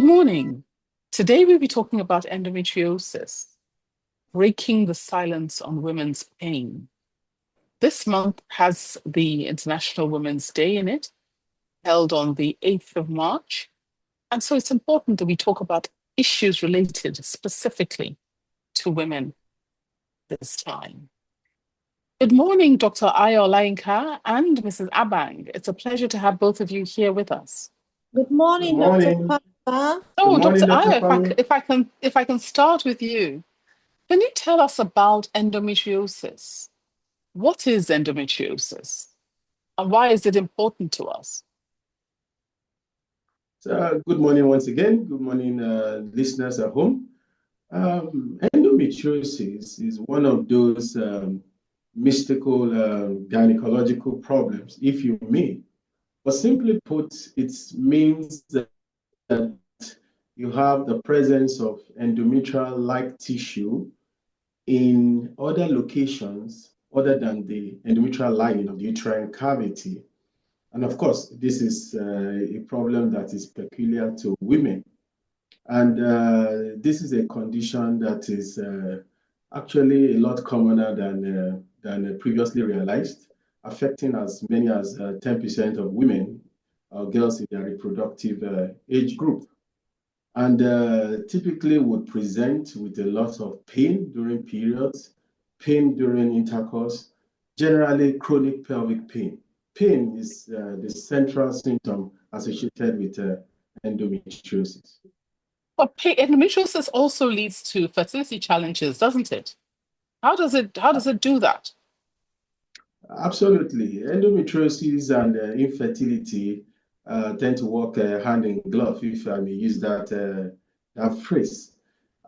Good morning. Today we'll be talking about endometriosis, breaking the silence on women's pain. This month has the International Women's Day in it, held on the 8th of March. And so it's important that we talk about issues related specifically to women this time. Good morning, Dr. Ayo Olayinka and Mrs. Abang. It's a pleasure to have both of you here with us. Good Good morning, Dr. morning. Papa. Good Oh, morning, Dr. Dr. Ayo, Kwame. if I can start with you, can you tell us about endometriosis? What is endometriosis and why is it important to us? Good morning once again. Good morning, listeners at home. Endometriosis is one of those mystical gynecological problems, if you may. But simply put, it means that you have the presence of endometrial-like tissue in other locations other than the endometrial lining of the uterine cavity. And of course, this is a problem that is peculiar to women. And this is a condition that is actually a lot commoner than previously realized, affecting as many as 10% of women or girls in their reproductive age group. And typically would present with a lot of pain during periods, pain during intercourse, generally chronic pelvic pain. Pain is the central symptom associated with endometriosis. But endometriosis also leads to fertility challenges, doesn't it? How does it do that? Absolutely. Endometriosis and infertility tend to work hand in glove, if I may use that phrase.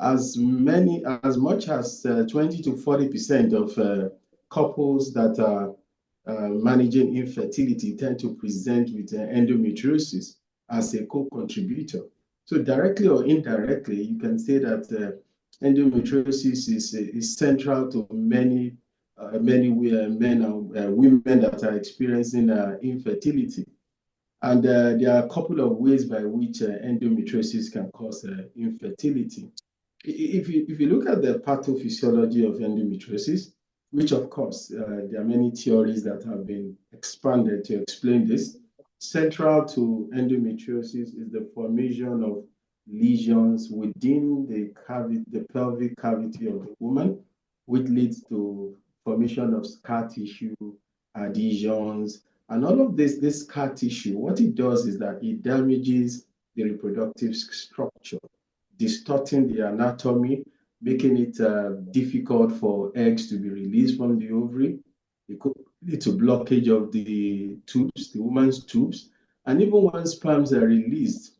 As much as 20 to 40% of couples that are managing infertility tend to present with endometriosis as a co-contributor. So directly or indirectly, you can say that endometriosis is central to many men and women that are experiencing infertility. And there are a couple of ways by which endometriosis can cause infertility. If you look at the pathophysiology of endometriosis, which of course there are many theories that have been expanded to explain this, central to endometriosis is the formation of lesions within the pelvic cavity of the woman, which leads to formation of scar tissue, adhesions, and all of this scar tissue. What it does is that it damages the reproductive structure, distorting the anatomy, making it difficult for eggs to be released from the ovary. It could lead to blockage of the tubes, the woman's tubes, and even when sperms are released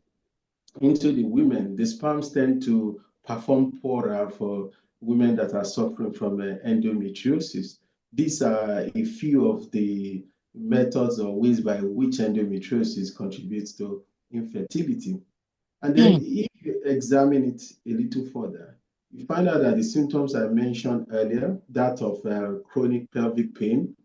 into the women, the sperms tend to perform poorer for women that are suffering from endometriosis. These are a few of the methods or ways by which endometriosis contributes to infertility. And then Mm. if you examine it a little further, you find out that the symptoms I mentioned earlier, that of chronic pelvic pain,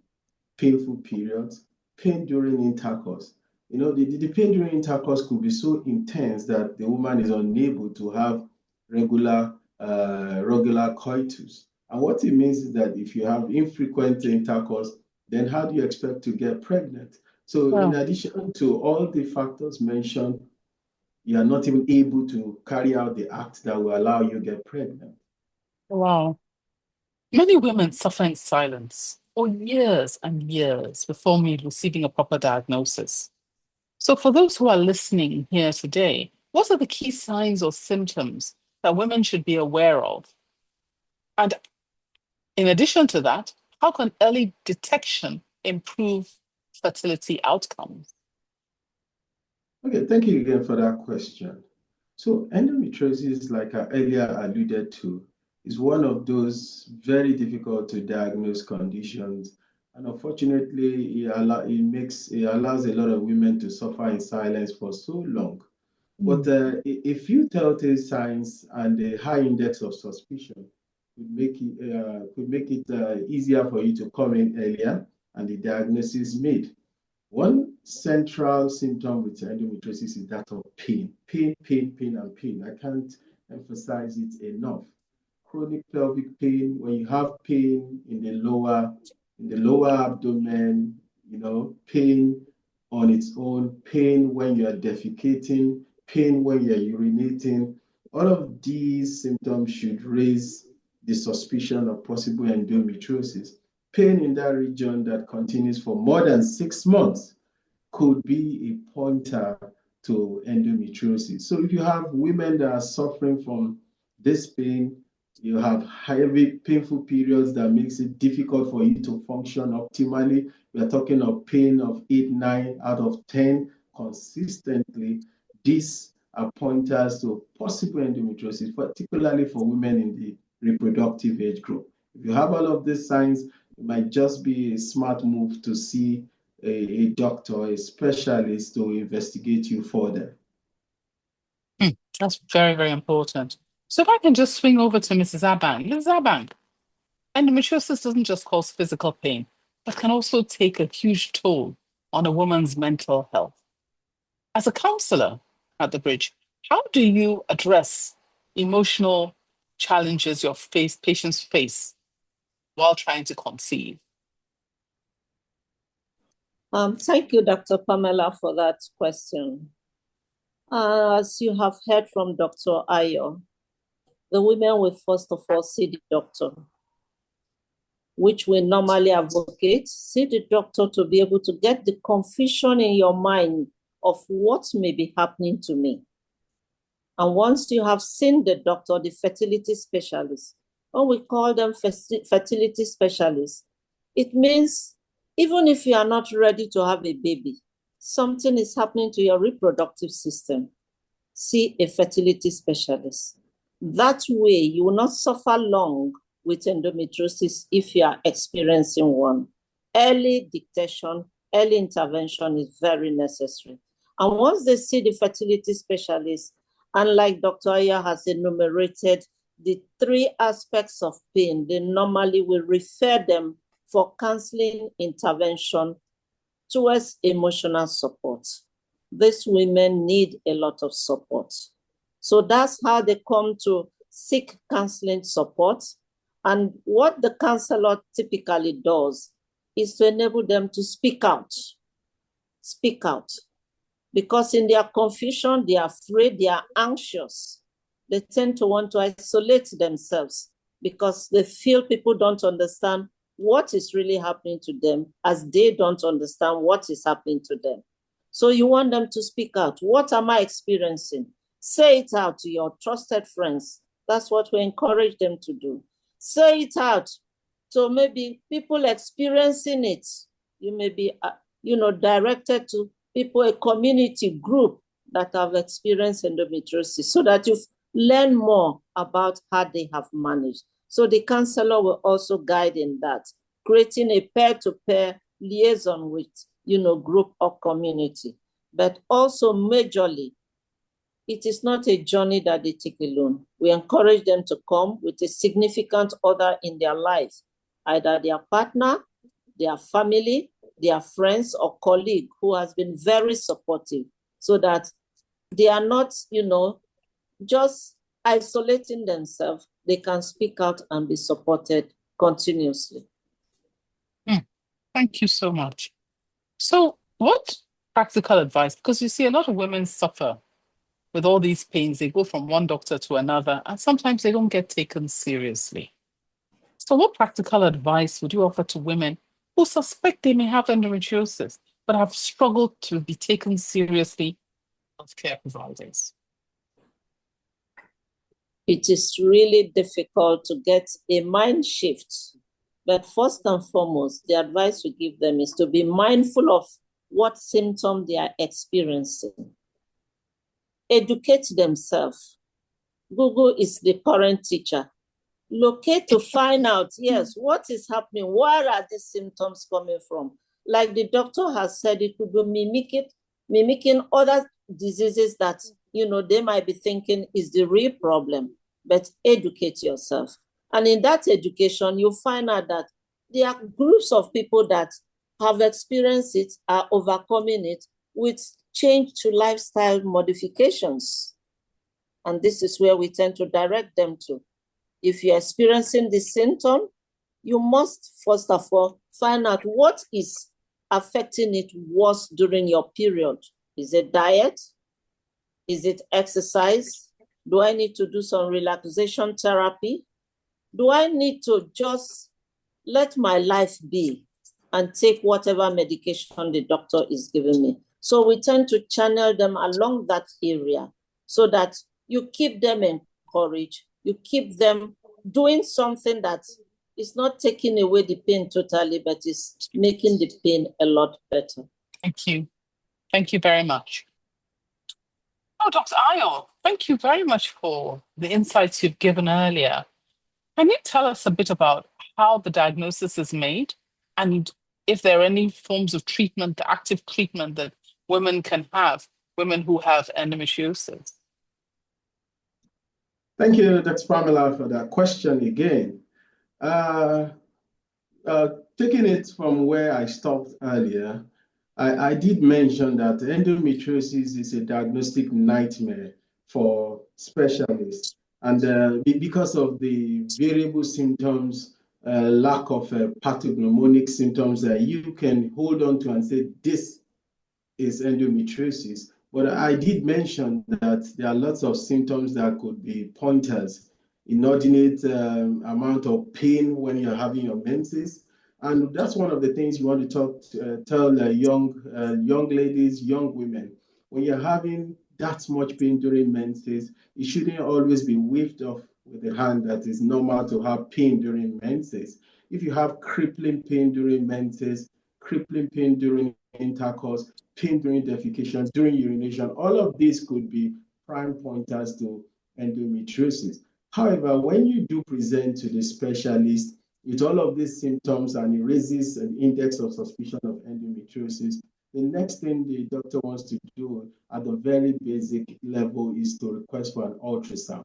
painful periods, pain during intercourse. The pain during intercourse could be so intense that the woman is unable to have regular coitus. And what it means is that if you have infrequent intercourse, then how do you expect to get pregnant? So in Wow. addition to all the factors mentioned, you are not even able to carry out the act that will allow you to get pregnant. Wow. Many women suffer in silence for years and years before me receiving a proper diagnosis. So, for those who are listening here today, what are the key signs or symptoms that women should be aware of? And in addition to that, how can early detection improve fertility outcomes? Okay, thank you again for that question. So endometriosis, like I earlier alluded to, is one of those very difficult to diagnose conditions. And unfortunately, it allows a lot of women to suffer in silence for so long. But Mm. a few telltale signs and a high index of suspicion could make it easier for you to come in earlier and the diagnosis made. One central symptom with endometriosis is that of pain. Pain, pain, pain, and pain. I can't emphasize it enough. Chronic pelvic pain, when you have pain in the lower abdomen, pain on its own, pain when you are defecating, pain when you're urinating, all of these symptoms should raise the suspicion of possible endometriosis. Pain in that region that continues for more than 6 months could be a pointer to endometriosis. So if you have women that are suffering from this pain, you have heavy, painful periods that makes it difficult for you to function optimally. We are talking of pain of 8, 9 out of 10 consistently. These are pointers to possible endometriosis, particularly for women in the reproductive age group. If you have all of these signs, it might just be a smart move to see a doctor, a specialist to investigate you further. That's very, very important. So if I can just swing over to Mrs. Abang. Mrs. Abang, endometriosis doesn't just cause physical pain, but can also take a huge toll on a woman's mental health. As a counselor at the Bridge, how do you address emotional challenges your patients face while trying to conceive? Thank you, Dr. Pamela, for that question. As you have heard from Dr. Ayo, the women will first of all see the doctor, which we normally advocate. See the doctor to be able to get the confusion in your mind of what may be happening to me. And once you have seen the doctor, the fertility specialist, or we call them fertility specialists, it means even if you are not ready to have a baby, something is happening to your reproductive system, see a fertility specialist. That way, you will not suffer long with endometriosis if you are experiencing one. Early detection, early intervention is very necessary. And once they see the fertility specialist, and like Dr. Aya has enumerated the 3 aspects of pain, they normally will refer them for counseling intervention towards emotional support. These women need a lot of support. So that's how they come to seek counseling support. And what the counselor typically does is to enable them to speak out. Speak out. Because in their confusion, they are afraid, they are anxious. They tend to want to isolate themselves because they feel people don't understand what is really happening to them, as they don't understand what is happening to them. So you want them to speak out. What am I experiencing? Say it out to your trusted friends. That's what we encourage them to do. Say it out. So maybe people experiencing it, you may be directed to people, a community group that have experienced endometriosis, so that you learn more about how they have managed. So the counselor will also guide in that, creating a peer-to-peer liaison with, group or community. But also majorly, it is not a journey that they take alone. We encourage them to come with a significant other in their life, either their partner, their family, their friends or colleague who has been very supportive, so that they are not, just isolating themselves. They can speak out and be supported continuously. Thank you so much. So what practical advice, because you see a lot of women suffer with all these pains, they go from one doctor to another, and sometimes they don't get taken seriously. So what practical advice would you offer to women who suspect they may have endometriosis, but have struggled to be taken seriously by healthcare providers? It is really difficult to get a mind shift. But first and foremost, the advice we give them is to be mindful of what symptom they are experiencing. Educate themselves. Google is the current teacher. Locate to find out, yes, what is happening? Where are these symptoms coming from? Like the doctor has said, it could be mimicking other diseases that, they might be thinking is the real problem. But educate yourself. And in that education, you'll find out that there are groups of people that have experienced it are overcoming it with change to lifestyle modifications. And this is where we tend to direct them to. If you're experiencing the symptom, you must first of all find out what is affecting it worse during your period. Is it diet? Is it exercise? Do I need to do some relaxation therapy? Do I need to just let my life be and take whatever medication the doctor is giving me? So we tend to channel them along that area so that you keep them encouraged, you keep them doing something that is not taking away the pain totally, but is making the pain a lot better. Thank you. Thank you very much. Oh, Dr. Ayo, thank you very much for the insights you've given earlier. Can you tell us a bit about how the diagnosis is made and if there are any forms of treatment, active treatment that women can have, women who have endometriosis? Thank you, Dr. Pamela, for that question again. Taking it from where I stopped earlier, I did mention that endometriosis is a diagnostic nightmare for specialists. And because of the variable symptoms, lack of pathognomonic symptoms that you can hold on to and say, this is endometriosis. But I did mention that there are lots of symptoms that could be pointers: inordinate amount of pain when you're having your menses. And that's one of the things you want to tell young ladies, young women. When you're having that much pain during menses, it shouldn't always be waved off with the hand that it's normal to have pain during menses. If you have crippling pain during menses, crippling pain during intercourse, pain during defecation, during urination, all of these could be prime pointers to endometriosis. However, when you do present to the specialist with all of these symptoms and it raises an index of suspicion of endometriosis, the next thing the doctor wants to do at the very basic level is to request for an ultrasound.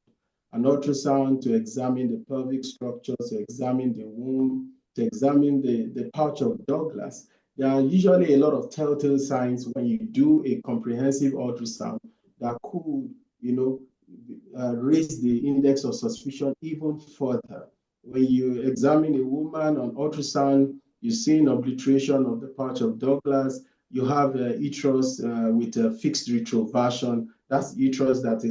An ultrasound to examine the pelvic structure, to examine the womb, to examine the pouch of Douglas. There are usually a lot of telltale signs when you do a comprehensive ultrasound that could, raise the index of suspicion even further. When you examine a woman on ultrasound, you see an obliteration of the pouch of Douglas. You have uterus with a fixed retroversion. That's uterus that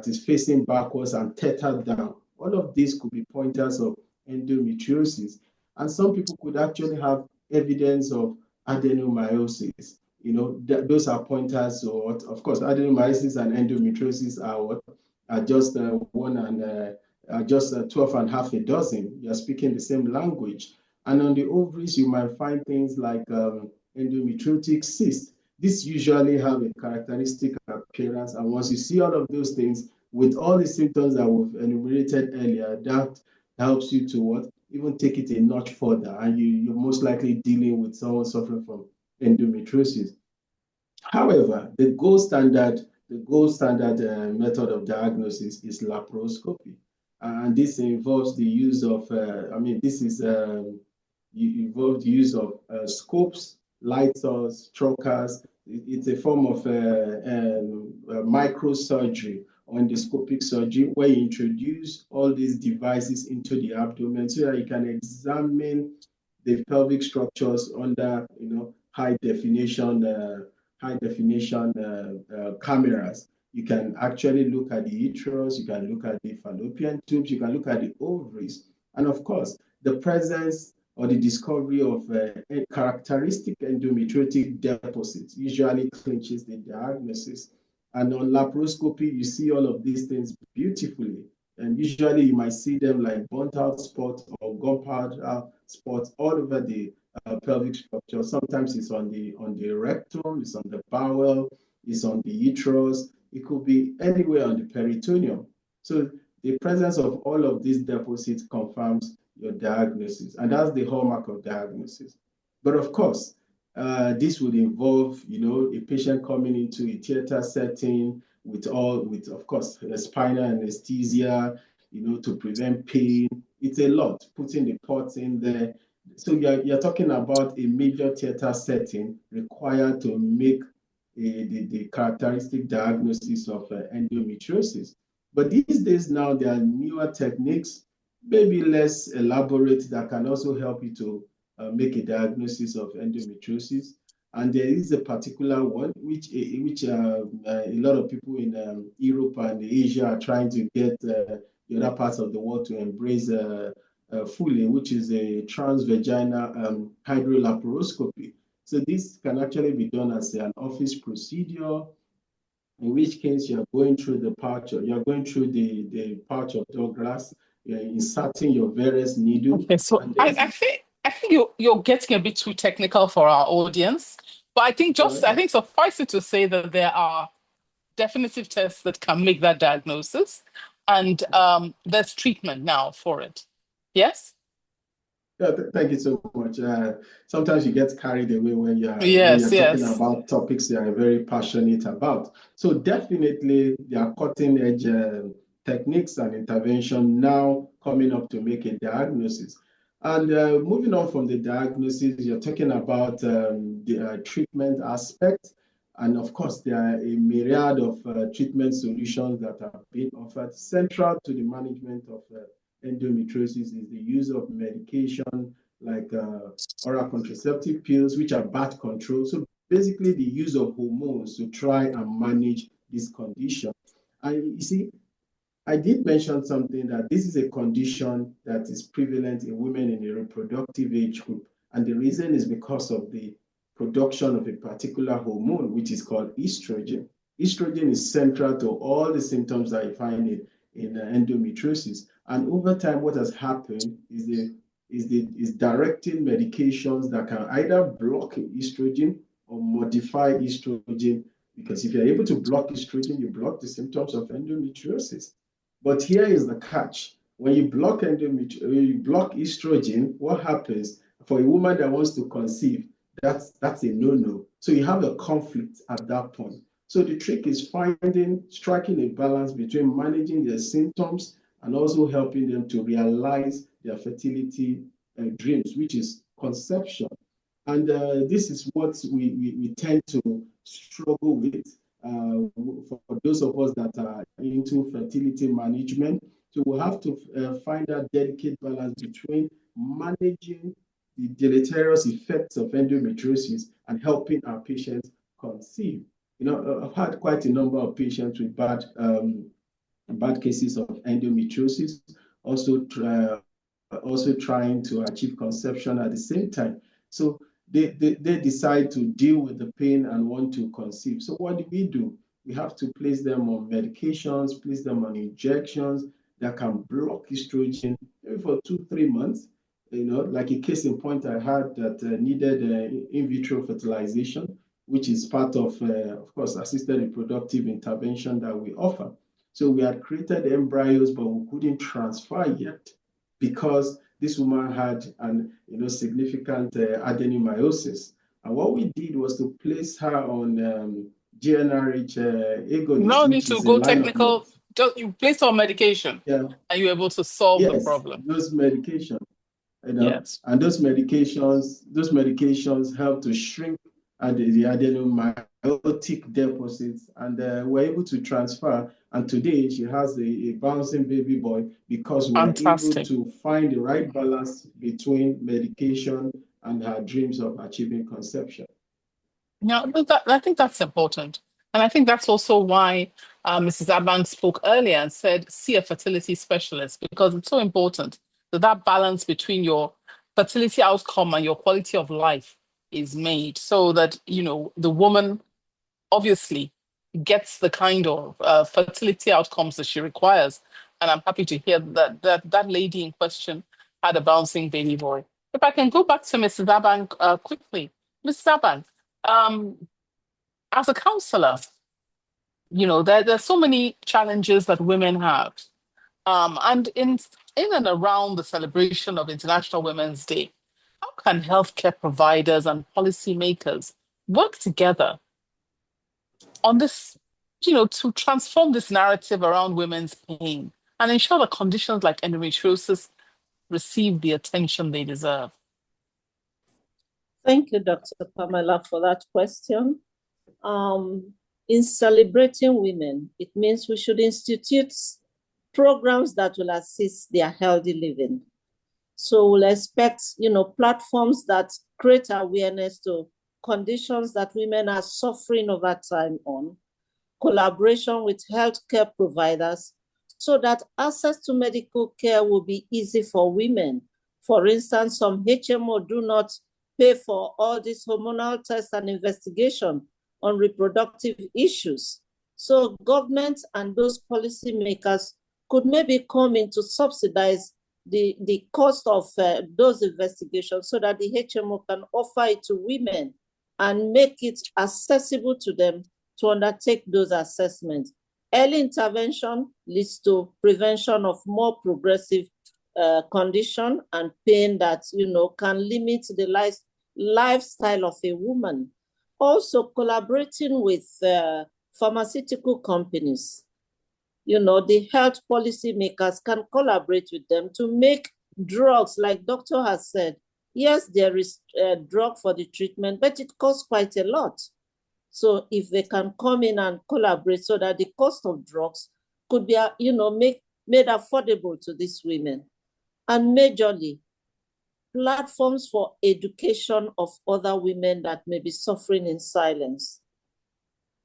is facing backwards and tethered down. All of these could be pointers of endometriosis. And some people could actually have evidence of adenomyosis. Those are pointers. So, of course, adenomyosis and endometriosis are just one and just 12 and a half a dozen. You're speaking the same language. And on the ovaries, you might find things like endometriotic cyst. This usually have a characteristic appearance. And once you see all of those things with all the symptoms that we've enumerated earlier, that helps you to what? Even take it a notch further. And you're most likely dealing with someone suffering from endometriosis. However, the gold standard method of diagnosis is laparoscopy. And this involves the use of, involves the use of scopes, light source, trocars. It's a form of microsurgery or endoscopic surgery where you introduce all these devices into the abdomen so that you can examine the pelvic structures under, high definition cameras. You can actually look at the uterus, you can look at the fallopian tubes, you can look at the ovaries. And of course, the presence or the discovery of a characteristic endometriotic deposits usually clinches the diagnosis. And on laparoscopy, you see all of these things beautifully. And usually you might see them like burnt out spots or gunpowder spots all over the pelvic structure. Sometimes it's on the rectum, it's on the bowel, it's on the uterus. It could be anywhere on the peritoneum. So the presence of all of these deposits confirms your diagnosis, and that's the hallmark of diagnosis. But of course, this would involve, a patient coming into a theater setting with of course, a spinal anesthesia, to prevent pain. It's a lot, putting the pots in there. So you're talking about a major theater setting required to make the characteristic diagnosis of endometriosis. But these days now, there are newer techniques, maybe less elaborate, that can also help you to make a diagnosis of endometriosis. And there is a particular one a lot of people in Europe and Asia are trying to get the other parts of the world to embrace fully, which is a transvaginal hydrolaparoscopy. So this can actually be done as an office procedure, in which case you're going through the pouch of Douglas, you're inserting your various needle. Okay, so And I think you're getting a bit too technical for our audience, but I think suffice it to say that there are definitive tests that can make that diagnosis, and there's treatment now for it. Yes? yeah, thank you so much. Sometimes you get carried away when Yes, you're talking yes. about topics you are very passionate about. So definitely there are cutting edge techniques and intervention now coming up to make a diagnosis. And moving on from the diagnosis, you're talking about the treatment aspect. And of course, there are a myriad of treatment solutions that are being offered. Central to the management of endometriosis is the use of medication like oral contraceptive pills, which are birth control. So basically, the use of hormones to try and manage this condition. And you see, I did mention something that this is a condition that is prevalent in women in the reproductive age group. And the reason is because of the production of a particular hormone, which is called estrogen. Estrogen is central to all the symptoms that you find in endometriosis. And over time, what has happened is directing medications that can either block estrogen or modify estrogen. Because if you're able to block estrogen, you block the symptoms of endometriosis. But here is the catch. When you block estrogen, what happens for a woman that wants to conceive? That's a no-no. So you have a conflict at that point. So the trick is striking a balance between managing their symptoms and also helping them to realize their fertility dreams, which is conception. And this is what we tend to struggle with for those of us that are into fertility management. So we have to find that delicate balance between managing the deleterious effects of endometriosis and helping our patients conceive. I've had quite a number of patients with bad cases of endometriosis, also also trying to achieve conception at the same time. So they decide to deal with the pain and want to conceive. So what do? We have to place them on medications, place them on injections that can block estrogen maybe for 2, 3 months. Like a case in point I had that needed in vitro fertilization, which is part of course, assisted reproductive intervention that we offer. So we had created embryos, but we couldn't transfer yet because this woman had an significant adenomyosis. And what we did was to place her on GnRH agonist, No need which to is a go line of technical. Just you place on medication, yeah, and you're able to solve the yes, problem. those medications, Yes. and those medications help to shrink the adenomyotic deposits, and we're able to transfer. And today she has a bouncing baby boy because we're able Fantastic. to find the right balance between medication and her dreams of achieving conception. Yeah, I think that's important. And I think that's also why Mrs. Abang spoke earlier and said, see a fertility specialist, because it's so important that that balance between your fertility outcome and your quality of life is made so that, the woman obviously gets the kind of fertility outcomes that she requires. And I'm happy to hear that lady in question had a bouncing baby boy. If I can go back to Mrs. Abang quickly. Mrs. Abang, um, as a counselor, there's so many challenges that women have. And in and around the celebration of International Women's Day, how can healthcare providers and policymakers work together on this, to transform this narrative around women's pain and ensure that conditions like endometriosis receive the attention they deserve? Thank you, Dr. Pamela, for that question. In celebrating women, it means we should institute programs that will assist their healthy living. So we'll expect, platforms that create awareness to conditions that women are suffering over time on, collaboration with healthcare providers, so that access to medical care will be easy for women. For instance, some HMO do not pay for all these hormonal tests and investigation on reproductive issues. So government and those policymakers could maybe come in to subsidize the cost of those investigations so that the HMO can offer it to women and make it accessible to them to undertake those assessments. Early intervention leads to prevention of more progressive condition and pain that, can limit the lifestyle of a woman. Also collaborating with pharmaceutical companies. The health policy makers can collaborate with them to make drugs, like doctor has said. Yes, there is a drug for the treatment, but it costs quite a lot. So if they can come in and collaborate so that the cost of drugs could be, made affordable to these women. And majorly, platforms for education of other women that may be suffering in silence.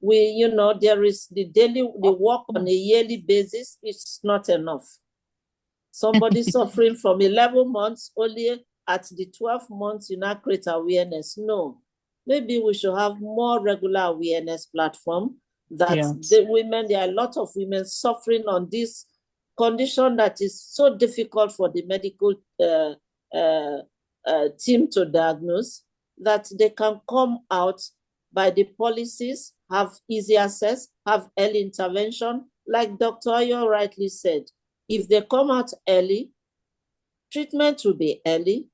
There is the work on a yearly basis. It's not enough. Somebody suffering from 11 months, only at the 12 months, you now create awareness. No, maybe we should have more regular awareness platform that there are a lot of women suffering on this condition that is so difficult for the medical team to diagnose, that they can come out by the policies, have easy access, have early intervention. Like Dr. Ayo rightly said, if they come out early, treatment will be early,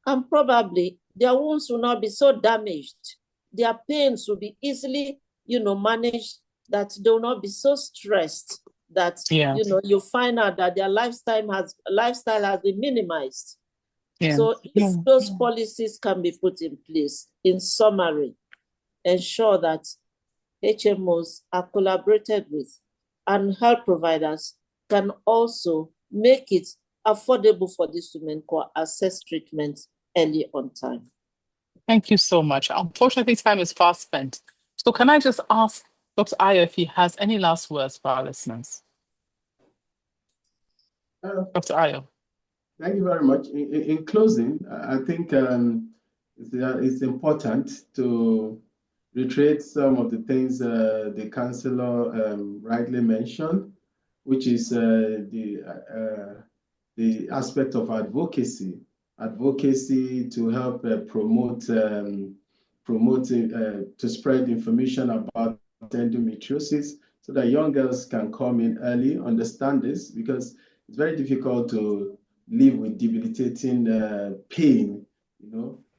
and probably their wounds will not be so damaged. Their pains will be easily, managed, that they will not be so stressed that, you find out that their lifestyle has been minimized. So if those policies can be put in place, in summary, ensure that HMOs are collaborated with and health providers can also make it affordable for these women to access treatment early on time. Thank you so much. Unfortunately, time is fast spent. So can I just ask Dr. Ayo if he has any last words for our listeners? Dr. Ayo. Thank you very much. In closing, I think it's important to reiterate some of the things the counselor rightly mentioned, which is the aspect of advocacy to help to spread information about endometriosis, so that young girls can come in early, understand this, because it's very difficult to live with debilitating pain,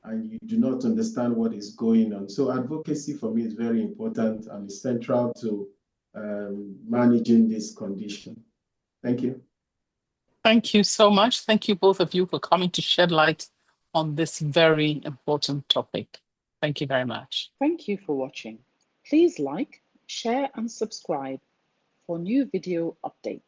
and you do not understand what is going on. So advocacy for me is very important and is central to managing this condition. Thank you. Thank you so much. Thank you both of you for coming to shed light on this very important topic. Thank you very much. Thank you for watching. Please like, share and subscribe for new video updates.